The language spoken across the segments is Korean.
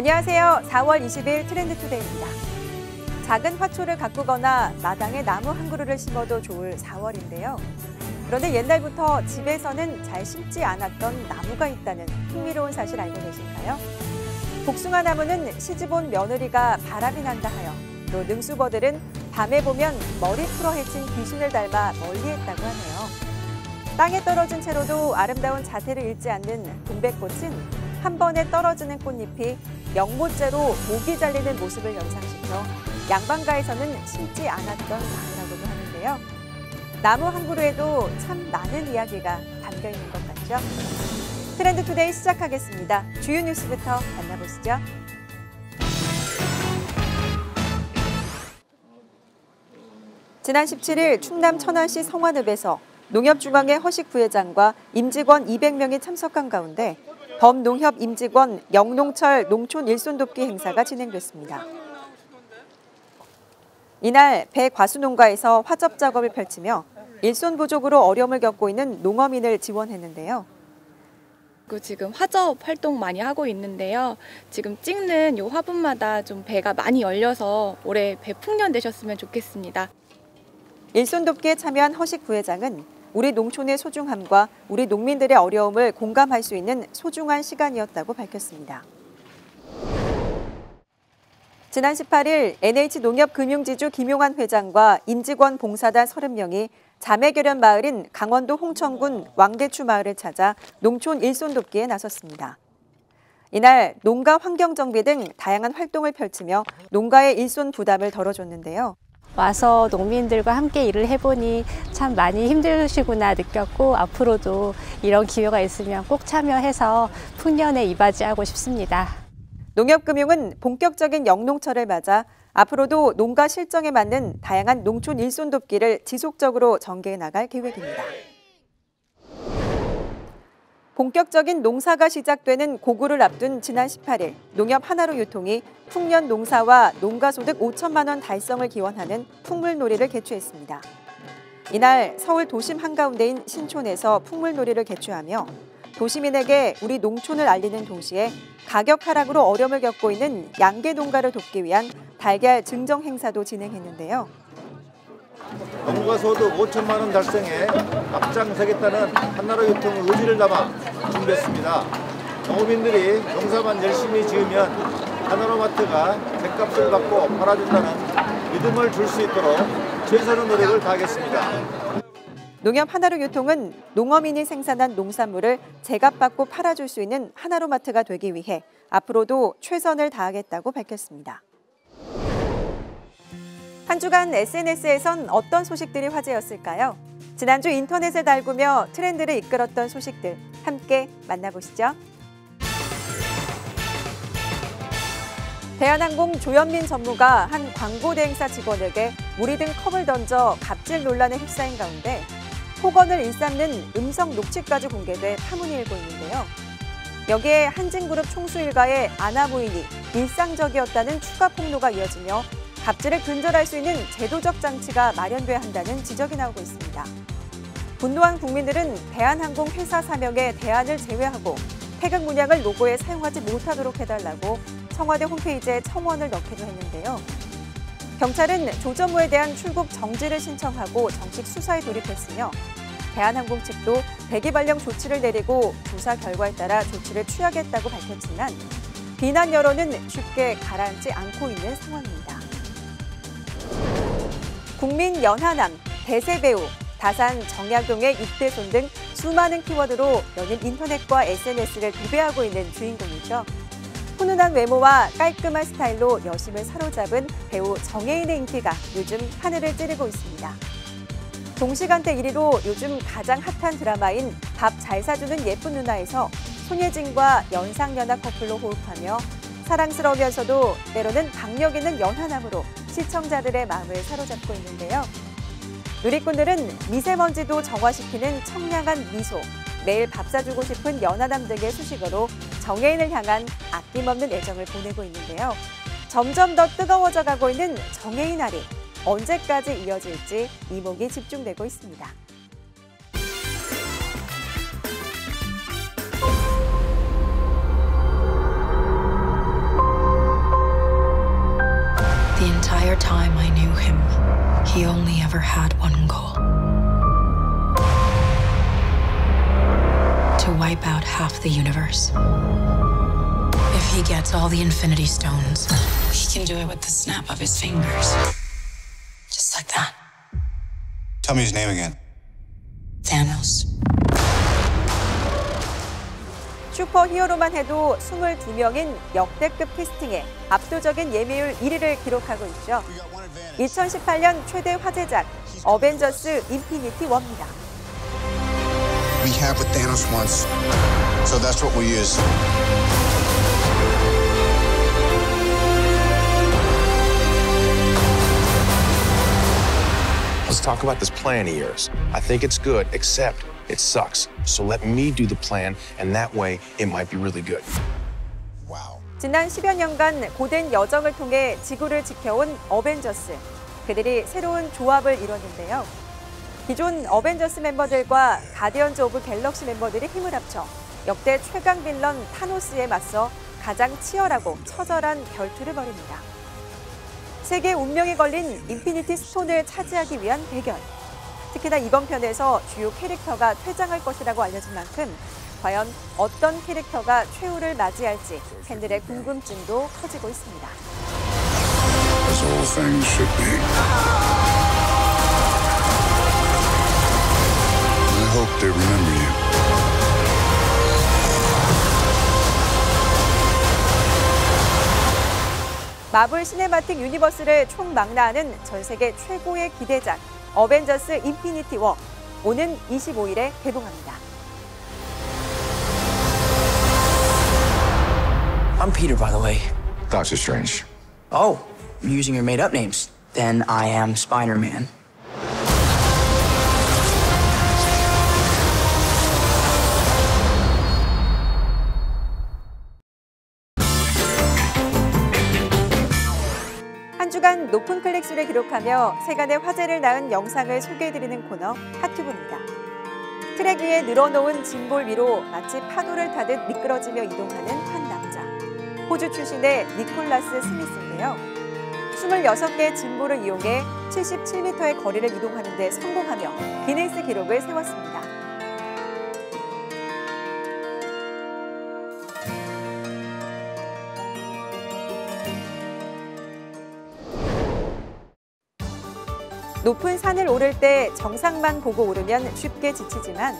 안녕하세요. 4월 20일 트렌드투데이입니다. 작은 화초를 가꾸거나 마당에 나무 한 그루를 심어도 좋을 4월인데요. 그런데 옛날부터 집에서는 잘 심지 않았던 나무가 있다는 흥미로운 사실 알고 계실까요? 복숭아 나무는 시집온 며느리가 바람이 난다 하여, 또 능수버들은 밤에 보면 머리 풀어 헤친 귀신을 닮아 멀리했다고 하네요. 땅에 떨어진 채로도 아름다운 자태를 잃지 않는 동백꽃은 한 번에 떨어지는 꽃잎이 영모째로 목이 잘리는 모습을 연상시켜 양반가에서는 심지 않았던 나무라고도 하는데요. 나무 한 그루에도 참 많은 이야기가 담겨 있는 것 같죠? 트렌드투데이 시작하겠습니다. 주요 뉴스부터 만나보시죠. 지난 17일 충남 천안시 성완읍에서 농협중앙회 허식 부회장과 임직원 200명이 참석한 가운데 범농협 임직원 영농철 농촌 일손 돕기 행사가 진행됐습니다. 이날 배 과수 농가에서 화접 작업을 펼치며 일손 부족으로 어려움을 겪고 있는 농어민을 지원했는데요. 지금 화접 활동 많이 하고 있는데요. 지금 찍는 요 화분마다 좀 배가 많이 열려서 올해 배 풍년 되셨으면 좋겠습니다. 일손 돕기에 참여한 허식 부회장은 우리 농촌의 소중함과 우리 농민들의 어려움을 공감할 수 있는 소중한 시간이었다고 밝혔습니다. 지난 18일 NH농협금융지주 김용환 회장과 임직원 봉사단 30명이 자매결연 마을인 강원도 홍천군 왕대추 마을을 찾아 농촌 일손 돕기에 나섰습니다. 이날 농가 환경정비 등 다양한 활동을 펼치며 농가의 일손 부담을 덜어줬는데요. 와서 농민들과 함께 일을 해보니 참 많이 힘드시구나 느꼈고, 앞으로도 이런 기회가 있으면 꼭 참여해서 풍년에 이바지하고 싶습니다. 농협금융은 본격적인 영농철을 맞아 앞으로도 농가 실정에 맞는 다양한 농촌 일손 돕기를 지속적으로 전개해 나갈 계획입니다. 본격적인 농사가 시작되는 고구를 앞둔 지난 18일 농협 하나로 유통이 풍년 농사와 농가소득 5천만 원 달성을 기원하는 풍물놀이를 개최했습니다. 이날 서울 도심 한가운데인 신촌에서 풍물놀이를 개최하며 도시민에게 우리 농촌을 알리는 동시에 가격 하락으로 어려움을 겪고 있는 양계 농가를 돕기 위한 달걀 증정 행사도 진행했는데요. 농가소득 5천만 원 달성에 앞장서겠다는 한나라 유통의 의지를 담아 준비했습니다. 농민들이 농사만 열심히 지으면 하나로마트가 죗값을 받고 팔아준다는 믿음을 줄 수 있도록 최선의 노력을 다하겠습니다. 농협 하나로 유통은 농어민이 생산한 농산물을 제값받고 팔아줄 수 있는 하나로마트가 되기 위해 앞으로도 최선을 다하겠다고 밝혔습니다. 한 주간 SNS에선 어떤 소식들이 화제였을까요? 지난주 인터넷을 달구며 트렌드를 이끌었던 소식들 함께 만나보시죠. 대한항공 조현민 전무가 한 광고 대행사 직원에게 물이 든 컵을 던져 갑질 논란에 휩싸인 가운데 폭언을 일삼는 음성 녹취까지 공개돼 파문이 일고 있는데요. 여기에 한진그룹 총수 일가의 아나 부인이 일상적이었다는 추가 폭로가 이어지며 갑질을 근절할 수 있는 제도적 장치가 마련돼야 한다는 지적이 나오고 있습니다. 분노한 국민들은 대한항공 회사 사명의 대안을 제외하고 태극 문양을 로고에 사용하지 못하도록 해달라고 청와대 홈페이지에 청원을 넣기도 했는데요. 경찰은 조 전무에 대한 출국 정지를 신청하고 정식 수사에 돌입했으며 대한항공 측도 배기 발령 조치를 내리고 조사 결과에 따라 조치를 취하겠다고 밝혔지만 비난 여론은 쉽게 가라앉지 않고 있는 상황입니다. 국민 연하남, 대세배우, 다산 정약용의 육대손 등 수많은 키워드로 연일 인터넷과 SNS를 도배하고 있는 주인공이죠. 훈훈한 외모와 깔끔한 스타일로 여심을 사로잡은 배우 정혜인의 인기가 요즘 하늘을 찌르고 있습니다. 동시간대 1위로 요즘 가장 핫한 드라마인 밥 잘 사주는 예쁜 누나에서 손예진과 연상연하 커플로 호흡하며 사랑스러우면서도 때로는 박력 있는 연하남으로 시청자들의 마음을 사로잡고 있는데요. 누리꾼들은 미세먼지도 정화시키는 청량한 미소, 매일 밥 사주고 싶은 연하남 등의 수식어로 정혜인을 향한 아낌없는 애정을 보내고 있는데요. 점점 더 뜨거워져 가고 있는 정혜인알이 언제까지 이어질지 이목이 집중되고 있습니다. He only ever had one goal. To wipe out half the universe. If he gets all the Infinity Stones, he can do it with the snap of his fingers. Just like that. Tell me his name again. Thanos. 슈퍼히어로만 해도 22명인 역대급 캐스팅에 압도적인 예매율 1위를 기록하고 있죠. 2018년 최대 화제작 어벤져스 인피니티 워입니다. We have what Thanos wants, so that's what we use. Let's talk about this plan of yours. I think it's good, except it sucks. So let me do the plan, and that way it might be really good. Wow. 지난 10여 년간 고된 여정을 통해 지구를 지켜온 어벤져스. 그들이 새로운 조합을 이뤘는데요. 기존 어벤져스 멤버들과 가디언즈 오브 갤럭시 멤버들이 힘을 합쳐 역대 최강 빌런 타노스에 맞서 가장 치열하고 처절한 결투를 벌입니다. 세계 운명이 걸린 인피니티 스톤을 차지하기 위한 대결. 특히나 이번 편에서 주요 캐릭터가 퇴장할 것이라고 알려진 만큼 과연 어떤 캐릭터가 최후를 맞이할지 팬들의 궁금증도 커지고 있습니다. As all things should be. I hope they remember you. 마블 시네마틱 유니버스를 총망라하는 전 세계 최고의 기대작 어벤져스 인피니티 워. 오는 25일에 개봉합니다. I'm Peter, by the way. Doctor Strange. Oh, you're using your made-up names. Then I am Spider-Man. 한 주간 높은 클릭수를 기록하며 세간의 화제를 낳은 영상을 소개해드리는 코너 핫튜브입니다. 트랙 위에 늘어놓은 짐볼 위로 마치 파도를 타듯 미끄러지며 이동하는 한 남자. 호주 출신의 니콜라스 스미스인데요. 26개의 짐볼을 이용해 77m의 거리를 이동하는 데 성공하며 기네스 기록을 세웠습니다. 높은 산을 오를 때 정상만 보고 오르면 쉽게 지치지만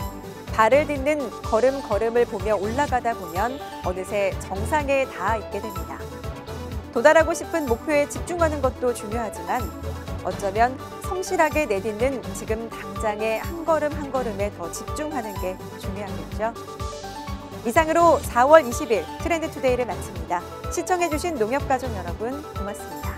발을 딛는 걸음걸음을 보며 올라가다 보면 어느새 정상에 닿아 있게 됩니다. 도달하고 싶은 목표에 집중하는 것도 중요하지만 어쩌면 성실하게 내딛는 지금 당장의 한 걸음 한 걸음에 더 집중하는 게 중요하겠죠. 이상으로 4월 20일 트렌드 투데이를 마칩니다. 시청해주신 농협가족 여러분 고맙습니다.